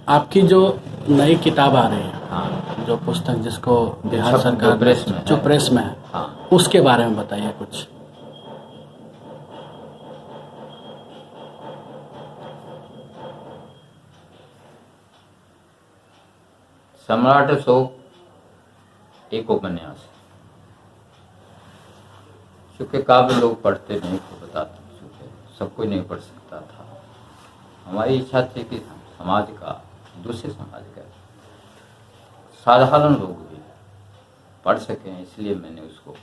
आपकी जो नई किताब आ रही है, हाँ, जो पुस्तक जिसको बिहार जो सरकार प्रेस में जो है। प्रेस में है, हाँ, उसके बारे में बताइए कुछ। सम्राट अशोक एक उपन्यास है। चूँकि काव्य लोग पढ़ते नहीं थे, बताते चूँकि सब कोई नहीं पढ़ सकता था। हमारी इच्छा थी कि समाज का, दूसरे समाज का साधारण लोग भी पढ़ सकें, इसलिए मैंने उसको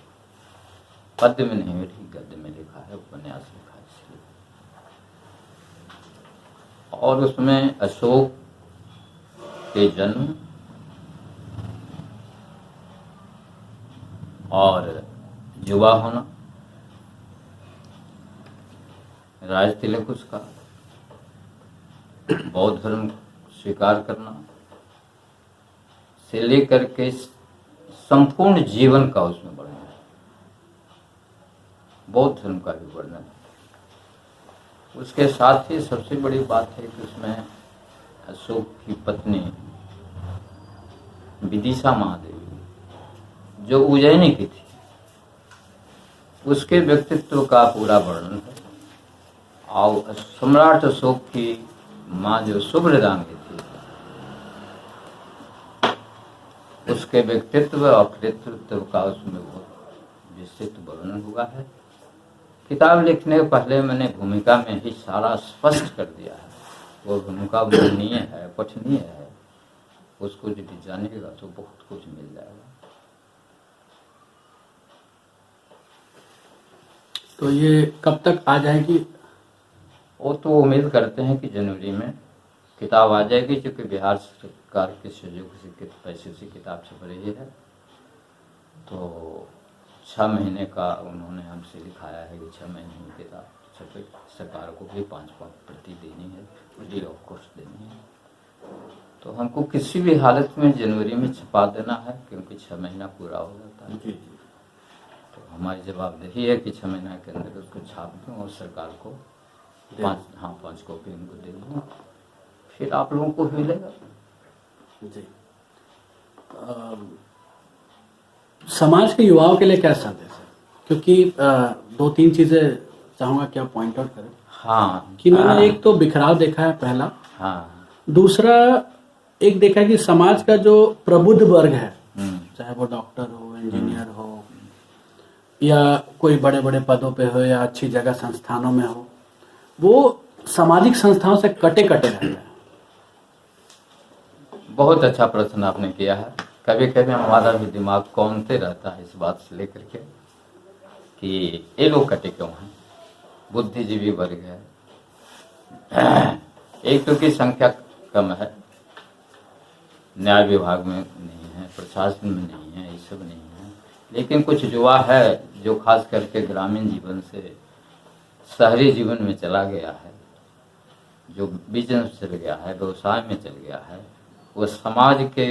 पद्य में नहीं लिखी, गद्य में लिखा है, उपन्यास लिखा है इसलिए। और उसमें अशोक के जन्म और युवा होना, राज तिलक उसका, बौद्ध धर्म स्वीकार करना से लेकर के संपूर्ण जीवन का उसमें वर्णन है। बौद्ध धर्म का भी वर्णन है। उसके साथ ही सबसे बड़ी बात है कि उसमें अशोक की पत्नी विदिशा महादेवी जो उज्जैनी की थी, उसके व्यक्तित्व का पूरा वर्णन है। और सम्राट अशोक की माँ जो सुभ्रदांगी थी, उसके व्यक्तित्व और कृतित्व का उसमें बहुत विस्तृत वर्णन हुआ है। किताब लिखने के पहले मैंने भूमिका में ही सारा स्पष्ट कर दिया है। वो भूमिका वर्णनीय है, पठनीय है, उसको यदि जानिएगा तो बहुत कुछ मिल जाएगा। तो ये कब तक आ जाएगी? वो तो उम्मीद करते हैं कि जनवरी में किताब आ जाएगी, क्योंकि बिहार सरकार के सहयोग से पैसे से किताब छप रही है। तो 6 महीने का उन्होंने हमसे लिखाया है कि 6 महीने में किताब छपे। सरकार को भी 5 प्रति देनी है, फ्री ऑफ कॉस्ट देनी है। तो हमको किसी भी हालत में जनवरी में छपा देना है, क्योंकि 6 महीना पूरा हो जाता है। जी। तो हमारी जवाबदेही है कि 6 महीना के अंदर उसको छाप दूँ और सरकार को 5 कॉपी उनको दे दूँ, फिर आप लोगों को मिलेगा। जी। समाज के युवाओं के लिए क्या संदेश है? क्योंकि 2-3 चीजें चाहूंगा कि आप पॉइंट आउट करें। हाँ, कि मैंने एक तो बिखराव देखा है, पहला। हाँ, दूसरा, एक देखा है कि समाज का जो प्रबुद्ध वर्ग है, चाहे वो डॉक्टर हो, इंजीनियर हो, या कोई बड़े बड़े पदों पे हो, या अच्छी जगह संस्थानों में हो, वो सामाजिक संस्थाओं से कटे कटे रहते हैं। बहुत अच्छा प्रश्न आपने किया है। कभी कभी हमारा भी दिमाग कौनते रहता है इस बात से लेकर के कि ये लोग कटे क्यों हैं। बुद्धिजीवी वर्ग है, एक तो की संख्या कम है, न्याय विभाग में नहीं है, प्रशासन में नहीं है, ये सब नहीं है। लेकिन कुछ युवा है जो खास करके ग्रामीण जीवन से शहरी जीवन में चला गया है, जो बिजनेस चल गया है, व्यवसाय में चल गया है, वो समाज के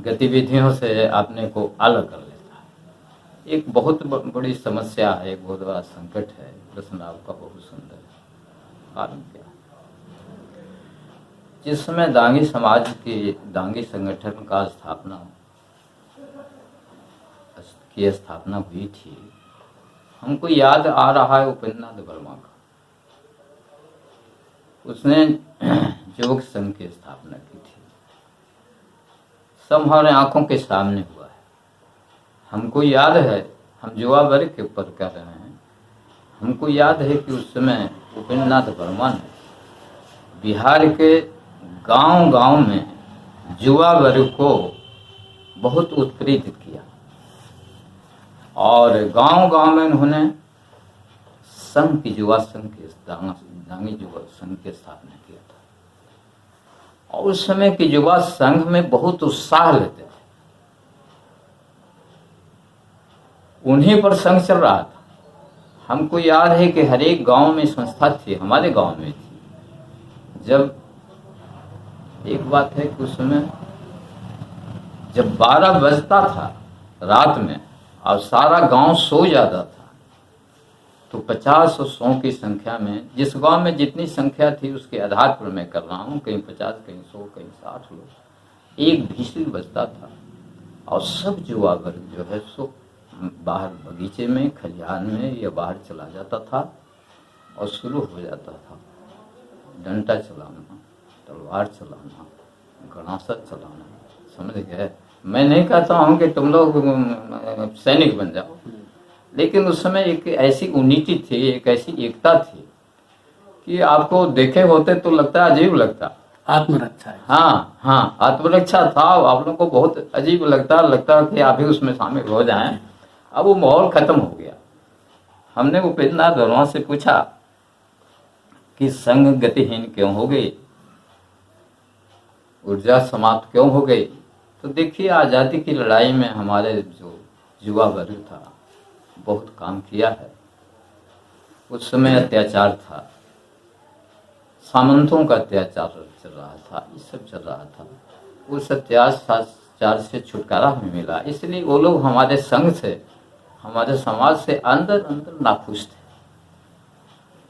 गतिविधियों से अपने को अलग कर लेता है। एक बहुत बड़ी समस्या है, एक बहुत बड़ा संकट है। प्रश्न आपका बहुत सुंदर है। कारण क्या? जिस समय दांगी समाज की, दांगी संगठन का स्थापना हुई थी, हमको याद आ रहा है उपेंद्रनाथ वर्मा का। उसने योग संघ की स्थापना की थी। सब हमारे आंखों के सामने हुआ है। हमको याद है, हम युवा वर्ग के ऊपर कह रहे हैं, हमको याद है कि उस समय उपेंद्रनाथ वर्मा ने बिहार के गांव-गांव में युवा वर्ग को बहुत उत्प्रेरित किया और गांव-गांव में उन्होंने संघ की, युवा संघ की, दांगी युवा संघ की स्थापना किया था। और उस समय के युवा संघ में बहुत उत्साह लेते थे। उन्हीं पर संघ चल रहा था। हमको याद है कि हर एक गांव में संस्था थी, हमारे गांव में थी। जब एक बात है कि उस समय जब 12 बजता था रात में और सारा गांव सो जाता था, तो 50 और 100 की संख्या में, जिस गांव में जितनी संख्या थी उसके आधार पर मैं कर रहा हूँ, कहीं 50, कहीं 100, कहीं 60 लोग, एक भीसिल बजता था और सब युवा वर्ग जो है सो बाहर बगीचे में, खलिहान में या बाहर चला जाता था और शुरू हो जाता था डंडा चलाना, तलवार चलाना, गणासा चलाना। समझ गए? मैं नहीं कहता हूँ कि तुम लोग सैनिक बन जाओ, लेकिन उस समय एक ऐसी यूनिटी थी, एक ऐसी एकता थी कि आपको देखे होते तो लगता, अजीब लगता। आत्मरक्षा है। हाँ हाँ, आत्मरक्षा था। आप लोग को बहुत अजीब लगता कि आप भी उसमें शामिल हो जाएं। अब वो माहौल खत्म हो गया। हमने उपेंद्र नाथ वर्मा से पूछा कि संघ गतिहीन क्यों हो गई, ऊर्जा समाप्त क्यों हो गई? तो देखिए, आज़ादी की लड़ाई में हमारे जो युवा वर्ग था बहुत काम किया है। उस समय अत्याचार था, सामंतों का अत्याचार चल रहा था, ये सब चल रहा था। उस अत्याचार से छुटकारा हमें मिला, इसलिए वो लोग हमारे संघ से, हमारे समाज से अंदर अंदर नाखुश थे।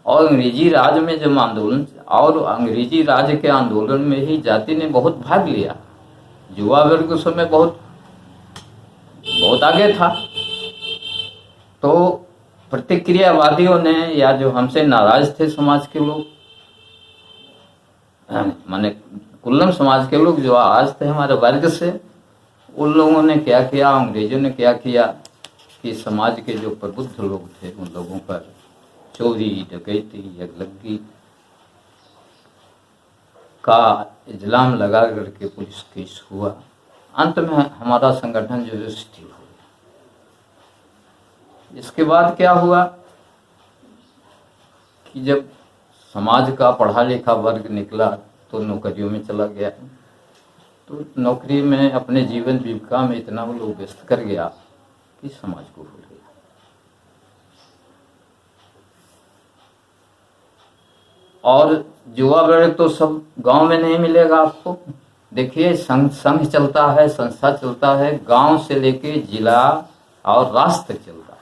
और अंग्रेजी राज में जब आंदोलन, और अंग्रेजी राज के आंदोलन में ही जाति ने बहुत भाग लिया। युवा वर्ग उस समय बहुत आगे था। तो प्रतिक्रियावादियों ने, या जो हमसे नाराज थे समाज के लोग, माने कुल्लम समाज के लोग जो आज थे हमारे वर्ग से, उन लोगों ने क्या किया, अंग्रेजों ने क्या किया कि समाज के जो प्रबुद्ध लोग थे उन लोगों पर चोरी, डकैती, यगलग्गी का इल्जाम लगा करके पुलिस केस हुआ। अंत में हमारा संगठन जो है शिथिल हो गया। इसके बाद क्या हुआ कि जब समाज का पढ़ा लिखा वर्ग निकला तो नौकरियों में चला गया। तो नौकरी में अपने जीवन जीविका में इतना वो लोग व्यस्त कर गया कि समाज को भूल गया। और युवा वर्ग तो सब गांव में नहीं मिलेगा आपको। देखिए, संघ चलता है, संस्था चलता है, गांव से लेके जिला और राष्ट्र तक चलता है।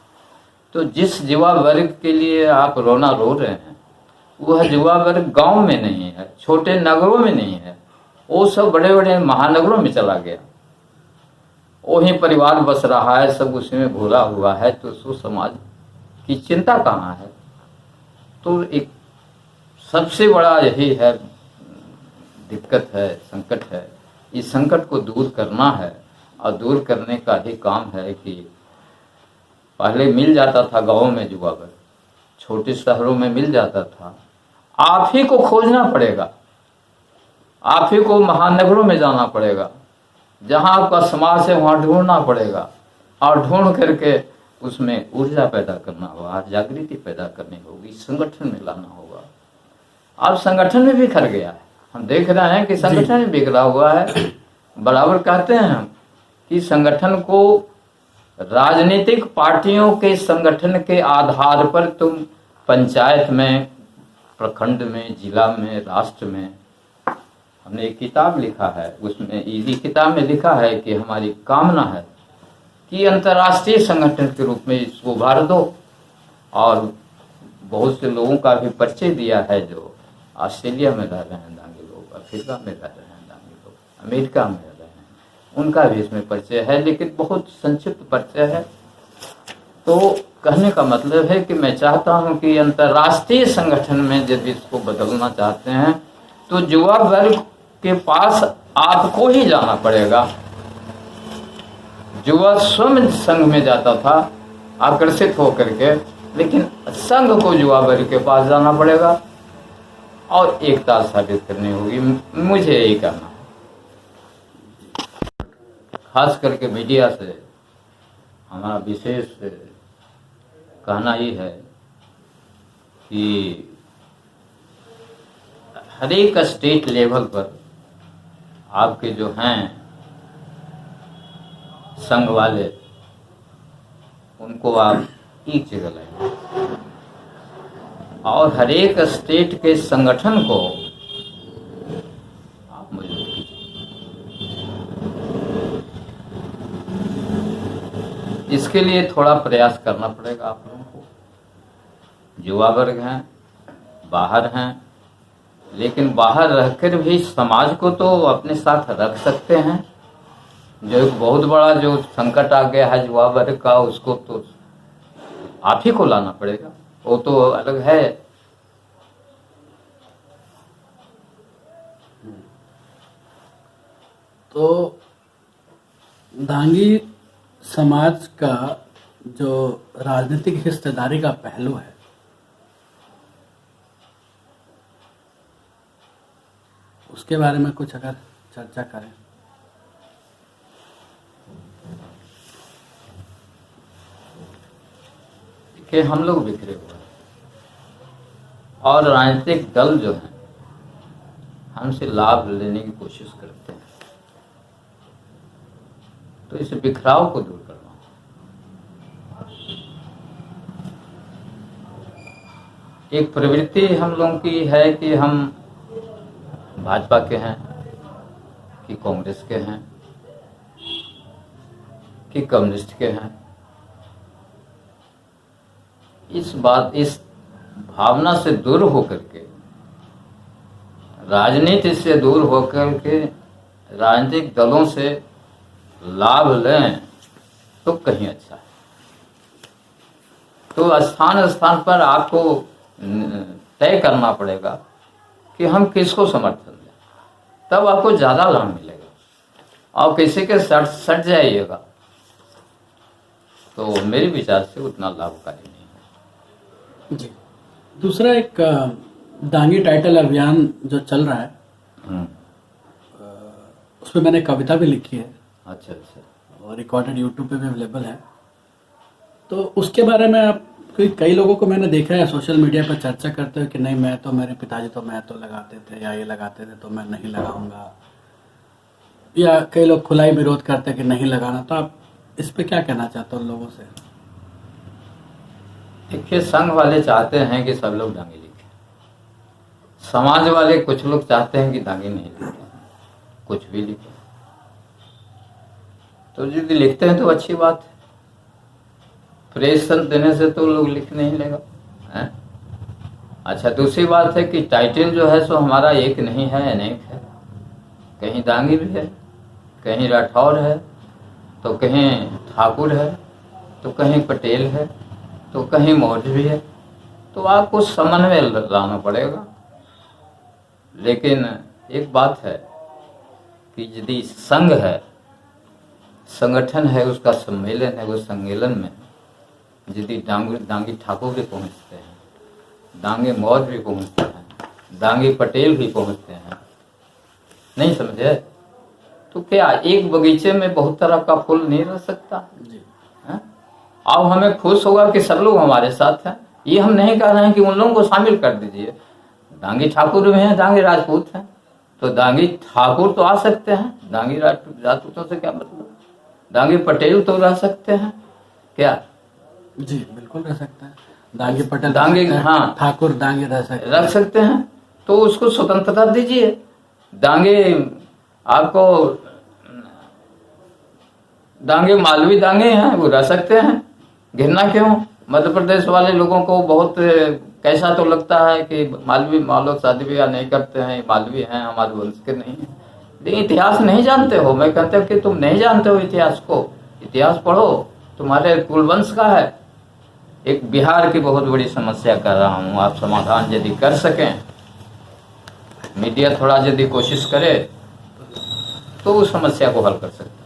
तो जिस युवा वर्ग के लिए आप रोना रो रहे हैं, वह युवा वर्ग गांव में नहीं है, छोटे नगरों में नहीं है, वो सब बड़े बड़े महानगरों में चला गया। वही परिवार बस रहा है, सब उसी में घुला हुआ है। तो सो समाज की चिंता कहाँ है? तो एक सबसे बड़ा यही है, दिक्कत है, संकट है। इस संकट को दूर करना है, और दूर करने का ही काम है कि पहले मिल जाता था गाँव में युवा वर्ग, छोटे शहरों में मिल जाता था। आप ही को खोजना पड़ेगा, आप ही को महानगरों में जाना पड़ेगा, जहाँ आपका समाज है वहाँ ढूंढना पड़ेगा, और ढूंढ करके उसमें ऊर्जा पैदा करना होगा, जागृति पैदा करनी होगी, संगठन में लाना होगा। अब संगठन में बिखर गया है, हम देख रहे हैं कि संगठन में बिखरा हुआ है। बराबर कहते हैं हम कि संगठन को राजनीतिक पार्टियों के संगठन के आधार पर तुम पंचायत में, प्रखंड में, जिला में, राष्ट्र में, हमने एक किताब लिखा है, उसमें इसी किताब में लिखा है कि हमारी कामना है कि अंतर्राष्ट्रीय संगठन के रूप में इसको उभार दो। और बहुत से लोगों का भी परिचय दिया है, जो ऑस्ट्रेलिया में रह रहे हैं दांगी लोग, अफ्रीका में रह रहे हैं दांगी लोग, अमेरिका में रह रहे हैं, उनका भी इसमें परिचय है, लेकिन बहुत संक्षिप्त परिचय है। तो कहने का मतलब है कि मैं चाहता हूं कि अंतर्राष्ट्रीय संगठन में जब इसको बदलना चाहते हैं तो युवा वर्ग के पास आपको ही जाना पड़ेगा। युवा स्वयं संघ में जाता था आकर्षित होकर के, लेकिन संघ को युवा वर्ग के पास जाना पड़ेगा और एकता साबित करनी होगी। मुझे यही कहना है। खास करके मीडिया से हमारा विशेष कहना ये है कि हर एक स्टेट लेवल पर आपके जो हैं संघ वाले, उनको आप एक जगह लाइए और हर एक स्टेट के संगठन को आप मजबूत कीजिए। इसके लिए थोड़ा प्रयास करना पड़ेगा आप लोगों को। युवा वर्ग हैं, बाहर हैं, लेकिन बाहर रहकर भी समाज को तो अपने साथ रख सकते हैं। जो एक बहुत बड़ा जो संकट आ गया है युवा वर्ग का, उसको तो आप ही को लाना पड़ेगा, वो तो अलग है। तो दांगी समाज का जो राजनीतिक हिस्सेदारी का पहलू है, उसके बारे में कुछ अगर चर्चा करें। कि हम लोग बिखरे हुए हैं और राजनीतिक दल जो हैं हमसे लाभ लेने की कोशिश करते हैं, तो इस बिखराव को दूर करना। एक प्रवृत्ति हम लोगों की है कि हम भाजपा के हैं कि कांग्रेस के हैं कि कम्युनिस्ट के हैं। इस भावना से दूर होकर के, राजनीति से दूर होकर के राजनीतिक दलों से लाभ लें तो कहीं अच्छा है। तो स्थान स्थान पर आपको तय करना पड़ेगा कि हम किसको समर्थन दें, तब आपको ज्यादा लाभ मिलेगा। और किसी के सट जाइएगा तो मेरे विचार से उतना लाभकारी नहीं है। जी, दूसरा एक दांगी टाइटल अभियान जो चल रहा है, उसमें मैंने कविता भी लिखी है। अच्छा अच्छा। और रिकॉर्डेड यूट्यूब पे भी अवेलेबल है। तो उसके बारे में आप कई लोगों को मैंने देखा है सोशल मीडिया पर चर्चा करते हुए कि नहीं, मैं तो, मेरे पिताजी तो मैं तो लगाते थे या ये लगाते थे तो मैं नहीं लगाऊंगा, या कई लोग खुला ही विरोध करते हैं कि नहीं लगाना। तो आप इस पे क्या कहना चाहते हो लोगों से? देखिए, संघ वाले चाहते हैं कि सब लोग दांगी लिखें, समाज वाले कुछ लोग चाहते हैं कि दांगी नहीं लिखें, कुछ भी लिखें। तो यदि लिखते हैं तो अच्छी बात है, प्रेशर देने से तो लोग लिख नहीं लेगा है? अच्छा, दूसरी बात है कि टाइटल जो है सो हमारा एक नहीं है, अनेक है। कहीं दांगी भी है, कहीं राठौर है, तो कहीं ठाकुर है, तो कहीं पटेल है, तो कहीं मौर्य भी है। तो आपको समन्वय लाना पड़ेगा। लेकिन एक बात है कि यदि संघ है, संगठन है, उसका सम्मेलन है, उस सम्मेलन में यदि दांगी ठाकुर भी पहुंचते हैं, दांगे मौर्य भी पहुंचते हैं, दांगे पटेल भी पहुंचते हैं, नहीं समझे? तो क्या एक बगीचे में बहुत तरह का फूल नहीं रह सकता? अब हमें खुश होगा कि सब लोग हमारे साथ हैं। ये हम नहीं कह रहे हैं कि उन लोगों को शामिल कर दीजिए। दांगी ठाकुर भी हैं, दांगी राजपूत हैं, तो दांगी ठाकुर तो आ सकते हैं, दांगी राजपूतों से क्या मतलब? दांगी पटेल तो रह सकते हैं क्या? जी बिल्कुल रह सकता है। दांगी पटेल, दांगी, हाँ, ठाकुर दांगी रख सकते हैं। तो उसको स्वतंत्रता दीजिए। दांगे आपको दांगे मालवी दांगे हैं, वो रह सकते हैं, घिरना क्यों? मध्य प्रदेश वाले लोगों को बहुत कैसा तो लगता है कि मालवी मालो शादी ब्याह नहीं करते हैं, मालवी हैं, हमारे वंश के नहीं है। लेकिन इतिहास नहीं जानते हो। मैं कहता हूँ कि तुम नहीं जानते हो इतिहास को, इतिहास पढ़ो, तुम्हारे कुलवंश का है। एक बिहार की बहुत बड़ी समस्या कर रहा हूँ, आप समाधान यदि कर सकें, मीडिया थोड़ा यदि कोशिश करे तो उस समस्या को हल कर सकते हैं।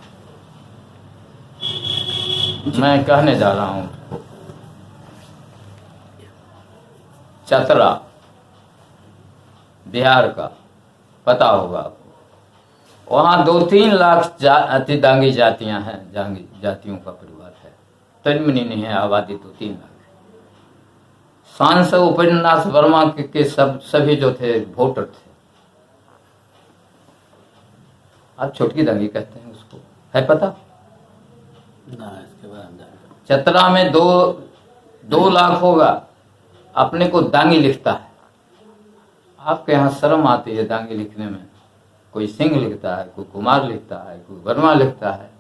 मैं कहने जा रहा हूँ, चतरा बिहार का पता होगा आपको, वहाँ 2-3 लाख दांगी जातियां हैं, दांगी जातियों का परिवार है, तनमनी नहीं है, आबादी 2-3 लाख है। सांसद उपन्यास वर्मा के सभी जो थे वोटर थे। आप छोटकी दांगी कहते हैं उसको, है पता ना? इसके बाद चतरा में 2 लाख होगा, अपने को दांगी लिखता है। आपके यहाँ शर्म आती है दांगी लिखने में। कोई सिंह लिखता है, कोई कुमार लिखता है, कोई वर्मा लिखता है।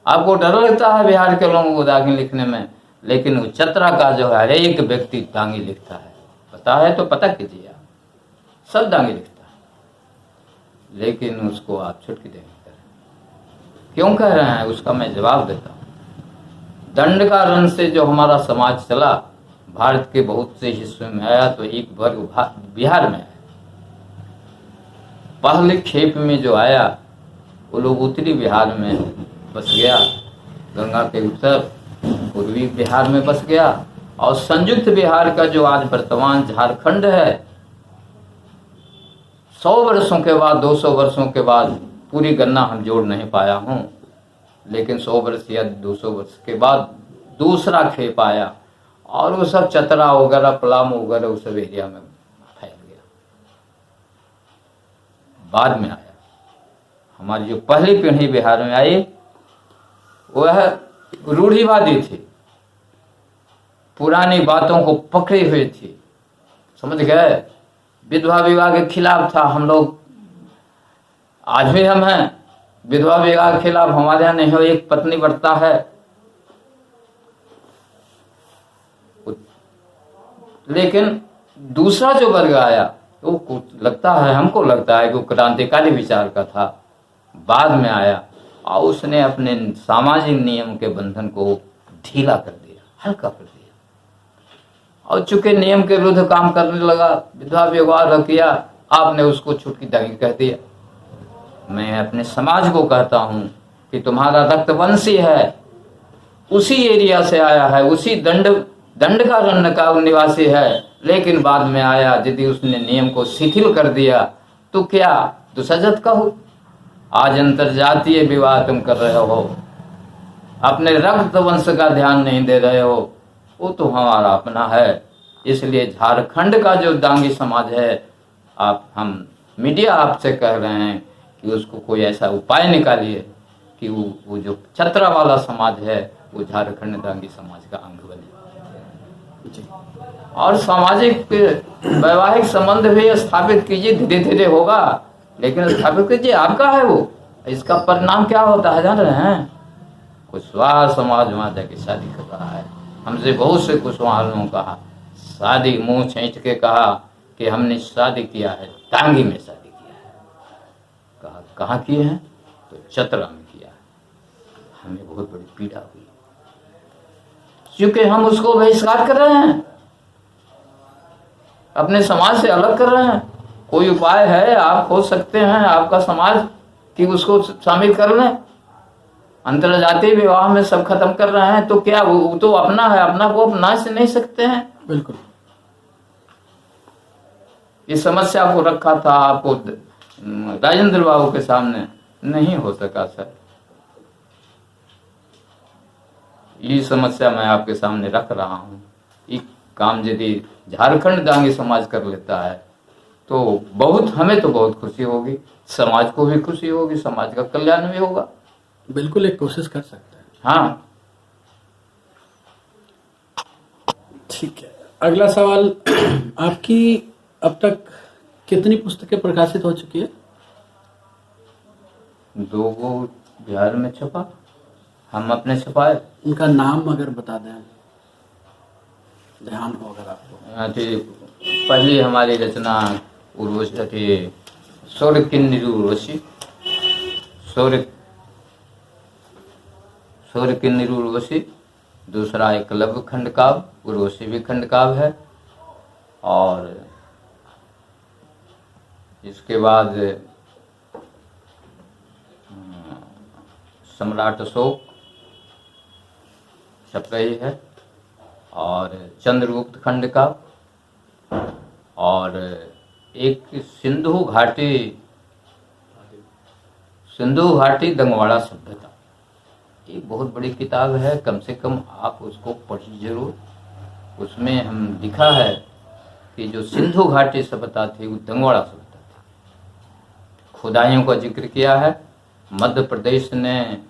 आपको डर लगता है बिहार के लोगों को दांगी लिखने में। लेकिन वो चतरा का जो है हर एक व्यक्ति दांगी लिखता है। पता है तो पता कीजिए, आप सब दांगी लिखता है, लेकिन उसको आप छुटकी देंगे। क्यों कह रहे हैं उसका मैं जवाब देता हूँ। दंड का रन से जो हमारा समाज चला, भारत के बहुत से हिस्सों में आया, तो एक वर्ग बिहार में आया। पहले खेप में जो आया वो लोग उत्तरी बिहार में बस गया, गंगा के उत्तर पूर्वी बिहार में बस गया, और संयुक्त बिहार का जो आज वर्तमान झारखंड है, 100 वर्षों के बाद 200 वर्षों के बाद, पूरी गणना हम जोड़ नहीं पाया हूँ, लेकिन 100 वर्ष या 200 वर्ष के बाद दूसरा खेप आया, और वो सब चतरा वगैरह पलामू वगैरह उस सब एरिया में फैल गया। बाद में आया हमारी जो पहली पीढ़ी बिहार में आई, वह रूढ़िवादी थी, पुरानी बातों को पकड़े हुए थी, समझ गए। विधवा विवाह के खिलाफ था। हम लोग आज भी हम हैं विधवा विवाह के खिलाफ। हमारे यहाँ नहीं हो, एक पत्नी बढ़ता है, लेकिन दूसरा जो वर्ग आया वो लगता है, हमको लगता है कि वो क्रांतिकारी विचार का था, बाद में आया, और उसने अपने सामाजिक नियम के बंधन को ढीला कर दिया, हल्का कर दिया, और चूंकि नियम के विरुद्ध काम करने लगा, विधवा विवाह किया, आपने उसको छुटकी दागी कह दिया। मैं अपने समाज को कहता हूं कि तुम्हारा रक्तवंशी है, उसी एरिया से आया है, उसी दंड का रन का निवासी है, लेकिन बाद में आया, यदि उसने नियम को शिथिल कर दिया तो क्या दुसजत कहो। आज अंतरजातीय विवाह तुम कर रहे हो, अपने रक्त वंश का ध्यान नहीं दे रहे हो, वो तो हमारा अपना है। इसलिए झारखंड का जो दांगी समाज है, हम मीडिया आपसे कह रहे हैं कि उसको कोई ऐसा उपाय निकालिए कि वो जो चतरा वाला समाज है वो झारखंड दांगी समाज का अंग बने, और सामाजिक वैवाहिक संबंध भी स्थापित कीजिए। धीरे धीरे होगा, लेकिन स्थापित कीजिए, आपका है वो। इसका परिणाम क्या होता है जान रहे हैं? कुशवाहा समाज वहां जाके शादी कर रहा है। हमसे बहुत से कुशवाहा लोगों ने कहा, शादी मुंह छींच के कहा कि हमने शादी किया है, दांगी में शादी किया है। कहा कहाँ किए हैं? तो चतरा में किया है। हमें बहुत बड़ी पीड़ा हुई, क्योंकि हम उसको बहिष्कार कर रहे हैं, अपने समाज से अलग कर रहे हैं। कोई उपाय है? आप खोज सकते हैं आपका समाज कि उसको शामिल कर लें। अंतरजातीय विवाह में सब खत्म कर रहे हैं, तो क्या वो तो अपना है, अपना को अपना से नहीं सकते हैं? बिल्कुल। इस समस्या को रखा था आपको राजेंद्र बाबू के सामने, नहीं हो सका सर। ये समस्या मैं आपके सामने रख रहा हूँ। ये काम यदि झारखंड दांगी समाज कर लेता है तो हमें तो बहुत खुशी होगी, समाज को भी खुशी होगी, समाज का कल्याण भी होगा। बिल्कुल एक कोशिश कर सकते हैं। हाँ, ठीक है। अगला सवाल, आपकी अब तक कितनी पुस्तकें प्रकाशित हो चुकी है? 2 बिहार में छपा, हम अपने छपाए। उनका नाम अगर बता दें, ध्यान हो अगर आपको। पहली हमारी रचना उर्वशी थी, सूर्य किन्नरी उर्वशी, सूर्य किन्नरी उर्वशी। दूसरा एकलव्य खंड काव्य, उर्वशी भी खंड काव्य है। और इसके बाद सम्राट अशोक छप रही है, और चंद्रगुप्त खंड का, और एक सिंधु घाटी दंगवाड़ा सभ्यता, एक बहुत बड़ी किताब है। कम से कम आप उसको पढ़िए जरूर। उसमें हम लिखा है कि जो सिंधु घाटी सभ्यता थी वो दंगवाड़ा सभ्यता थी। खुदाइयों का जिक्र किया है, मध्य प्रदेश ने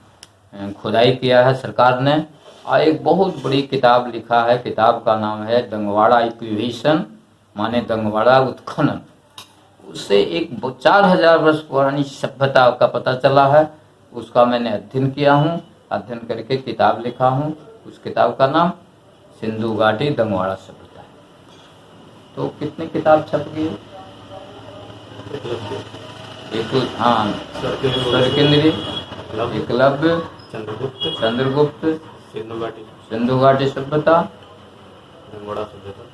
खुदाई किया है सरकार ने, और एक बहुत बड़ी किताब लिखा है। किताब का नाम है दंगवाड़ा एक्विजिशन, माने दंगवाड़ा उत्खनन। उससे एक 4000 वर्ष पुरानी सभ्यता का पता चला है। उसका मैंने अध्ययन किया हूँ, अध्ययन करके किताब लिखा हूँ। उस किताब का नाम सिंधु घाटी दंगवाड़ा सभ्यता। तो कितनी किताब छप गई? एक हाँ, सरकेंद्री, एकलव्य, चंद्रगुप्त, सिंधु घाटी सभ्यता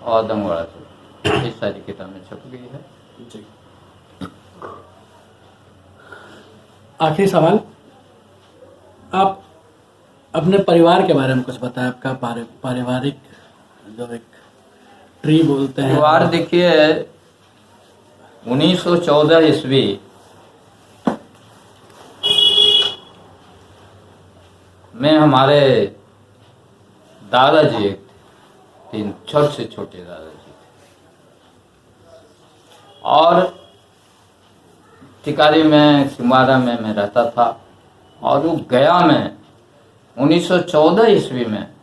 और दंगवाड़ा सभ्यता, ये सारी किताबें छप गई है जी। आखिरी सवाल, आप अपने परिवार के बारे में कुछ बताएं। आपका पारिवारिक जो एक ट्री बोलते हैं। परिवार देखिए 1914 ईस्वी में हमारे दादाजी एक थे, 3 सबसे छोटे दादाजी थे, और टिकारी में सिमारा में मैं रहता था, और वो गया में 1914 ईस्वी में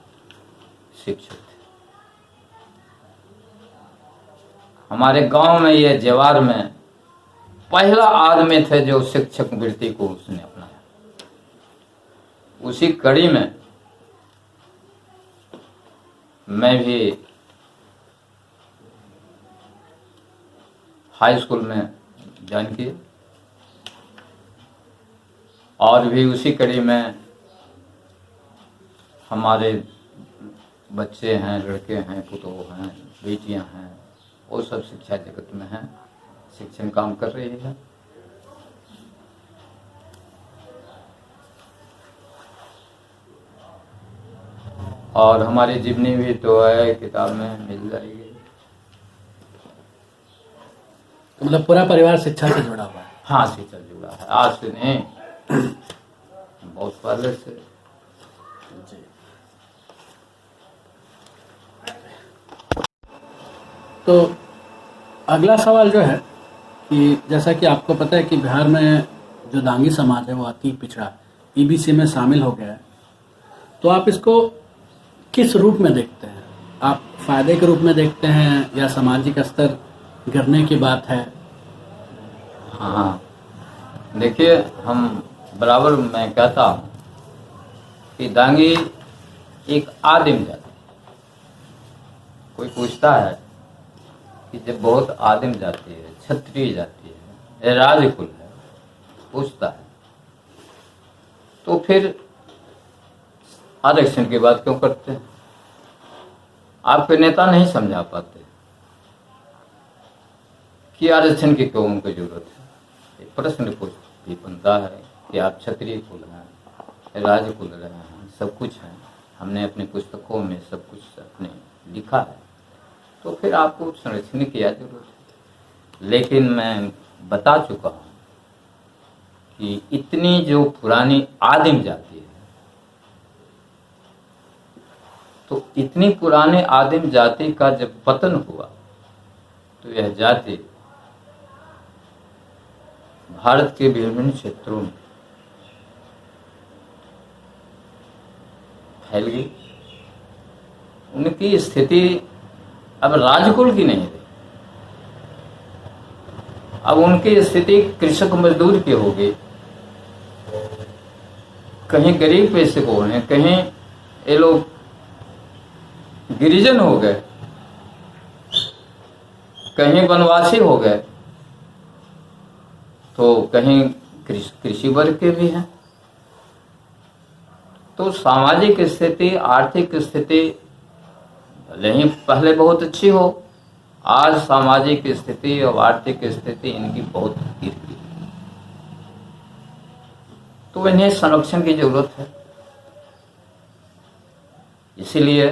शिक्षक थे। हमारे गांव में ये जवार में पहला आदमी थे जो शिक्षक वृत्ति को उसने अपनाया। उसी कड़ी में मैं भी हाई स्कूल में ज्वाइन किया, और भी उसी कड़ी में हमारे बच्चे हैं, लड़के हैं, पुतोह हैं, बेटियां हैं, वो सब शिक्षा जगत में हैं, शिक्षण काम कर रही है। और हमारी जीवनी भी तो है, किताब में मिल जाएगी। तो मतलब पूरा परिवार शिक्षा से जुड़ा हुआ है? हाँ, शिक्षा जुड़ा है, आज से नहीं, बहुत पहले से। जी। तो अगला सवाल जो है कि जैसा कि आपको पता है कि बिहार में जो दांगी समाज है वो अति पिछड़ा ईबीसी में शामिल हो गया है, तो आप इसको किस रूप में देखते हैं? आप फायदे के रूप में देखते हैं या सामाजिक स्तर गिरने की बात है? हाँ, देखिए, हम बराबर मैं कहता हूँ कि दांगी एक आदिम जाति। कोई पूछता है कि जब बहुत आदिम जाति है, क्षत्रिय जाति है, राजकुल है, पूछता है, तो फिर आरक्षण की बात क्यों करते हैं? आपके नेता नहीं समझा पाते कि आरक्षण की क्यों उनको जरूरत है। एक प्रश्न भी बनता है कि आप क्षत्रिय कुल हैं, राजकुल रहे हैं, सब कुछ है, हमने अपनी पुस्तकों में सब कुछ अपने लिखा है, तो फिर आपको संरक्षण की जरूरत है। लेकिन मैं बता चुका हूँ कि इतनी जो पुरानी आदिम जाति है, तो इतनी पुराने आदिम जाति का जब पतन हुआ तो यह जाति भारत के विभिन्न क्षेत्रों में फैल गई। उनकी स्थिति अब राजकुल की नहीं रही, अब उनकी स्थिति कृषक मजदूर की हो गई। कहीं गरीब पैसे को हैं, कहीं ये लोग गिरिजन हो गए, कहीं वनवासी हो गए, तो कहीं कृषि वर्ग के भी हैं। तो सामाजिक स्थिति, आर्थिक स्थिति भले ही पहले बहुत अच्छी हो, आज सामाजिक स्थिति और आर्थिक स्थिति इनकी बहुत गिर गई, तो इन्हें संरक्षण की जरूरत है। इसीलिए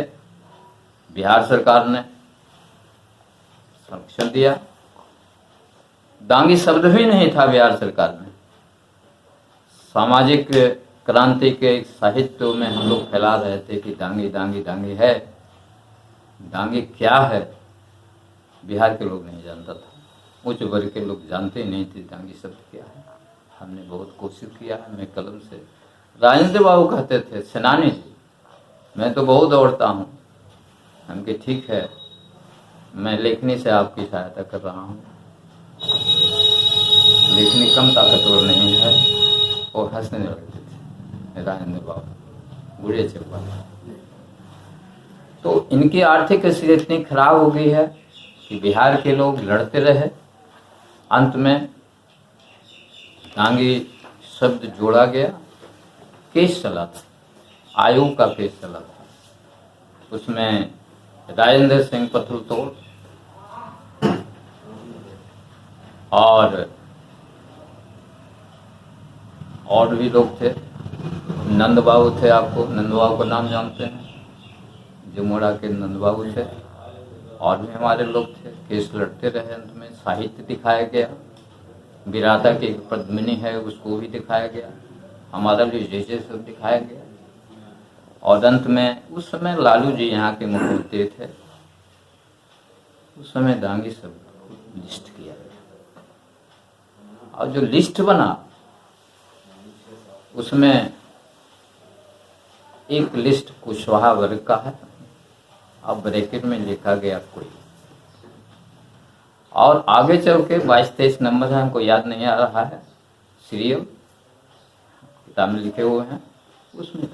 बिहार सरकार ने संरक्षण दिया। दांगी शब्द भी नहीं था बिहार सरकार में। सामाजिक क्रांति के साहित्य में हम लोग फैला रहे थे कि दांगी दांगी दांगी है। दांगी क्या है बिहार के लोग नहीं जानता था, उच्च वर्ग के लोग जानते नहीं थे दांगी शब्द क्या है। हमने बहुत कोशिश किया है, मैं कलम से, राजेंद्र बाबू कहते थे, सेनानी जी मैं तो बहुत दौड़ता हूँ, हम कि ठीक है, मैं लेखनी से आपकी सहायता कर रहा हूँ, लेखनी कम ताकतवर नहीं है। और हंसने लगते थे राजेंद्र बाबू, बूढ़े चौपा। तो तो इनकी आर्थिक स्थिति इतनी खराब हो गई है कि बिहार के लोग लड़ते रहे। अंत में दांगी शब्द जोड़ा गया, केस चला था, आयोग का केस चला था। उसमें राजेंद्र सिंह पत्रुतोड़ और भी लोग थे। नंद बाबू थे, आपको नंद बाबू का नाम जानते हैं, जमोड़ा के नंद बाबू थे। और भी हमारे लोग थे, केस लड़ते रहे। अंत में साहित्य दिखाया गया, विराता की एक पद्मिनी है उसको भी दिखाया गया, हमारा भी जैसे सब दिखाया गया। और अंत में उस समय लालू जी यहाँ के मुख्यमंत्री थे, उस समय दांगी सब लिस्ट किया गया। और जो लिस्ट बना उसमें एक लिस्ट कुशवाहा वर्ग का है, अब ब्रैकेट में लिखा गया कोई, और आगे चल के 22-23 नंबर है, हमको याद नहीं आ रहा है, सीरियल किताब में लिखे हुए हैं, उसमें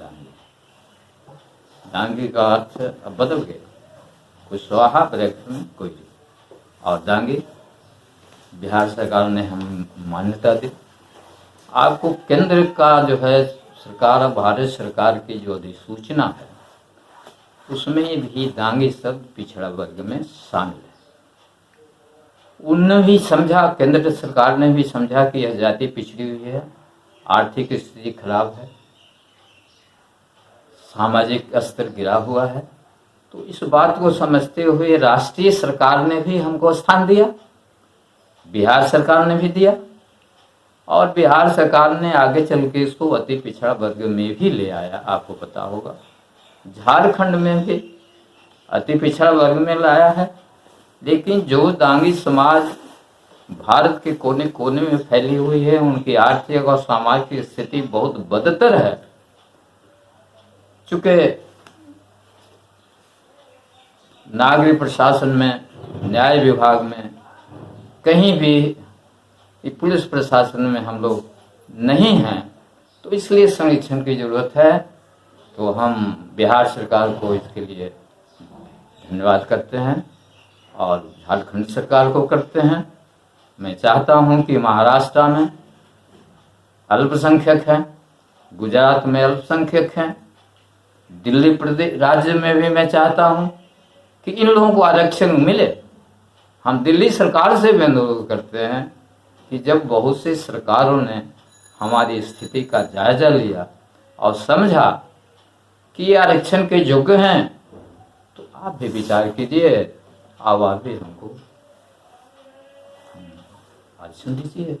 दांगी का अर्थ अब बदल गया, कुशवाहा ब्रैकेट में कोई, और दांगी बिहार सरकार ने हम मान्यता दी। आपको केंद्र का जो है सरकार, भारत सरकार की जो अधिसूचना है उसमें भी दांगी शब्द पिछड़ा वर्ग में शामिल है। उनने भी समझा, केंद्र सरकार ने भी समझा कि यह जाति पिछड़ी हुई है, आर्थिक स्थिति खराब है, सामाजिक स्तर गिरा हुआ है। तो इस बात को समझते हुए राष्ट्रीय सरकार ने भी हमको स्थान दिया, बिहार सरकार ने भी दिया, और बिहार सरकार ने आगे चल के इसको अति पिछड़ा वर्ग में भी ले आया। आपको पता होगा झारखंड में भी अति पिछड़ा वर्ग में लाया है। लेकिन जो दांगी समाज भारत के कोने कोने में फैली हुई है, उनकी आर्थिक और सामाजिक स्थिति बहुत बदतर है। चूंकि नागरिक प्रशासन में, न्याय विभाग में, कहीं भी पुलिस प्रशासन में हम लोग नहीं हैं, तो इसलिए संरक्षण की जरूरत है। तो हम बिहार सरकार को इसके लिए धन्यवाद करते हैं और झारखंड सरकार को करते हैं। मैं चाहता हूं कि महाराष्ट्र में अल्पसंख्यक हैं, गुजरात में अल्पसंख्यक हैं, दिल्ली प्रदेश राज्य में भी मैं चाहता हूं कि इन लोगों को आरक्षण मिले। हम दिल्ली सरकार से भी अनुरोध करते हैं कि जब बहुत सी सरकारों ने हमारी स्थिति का जायजा लिया और समझा कि ये आरक्षण के योग्य हैं, तो आप भी विचार कीजिए, अब आप भी हमको आरक्षण दीजिए।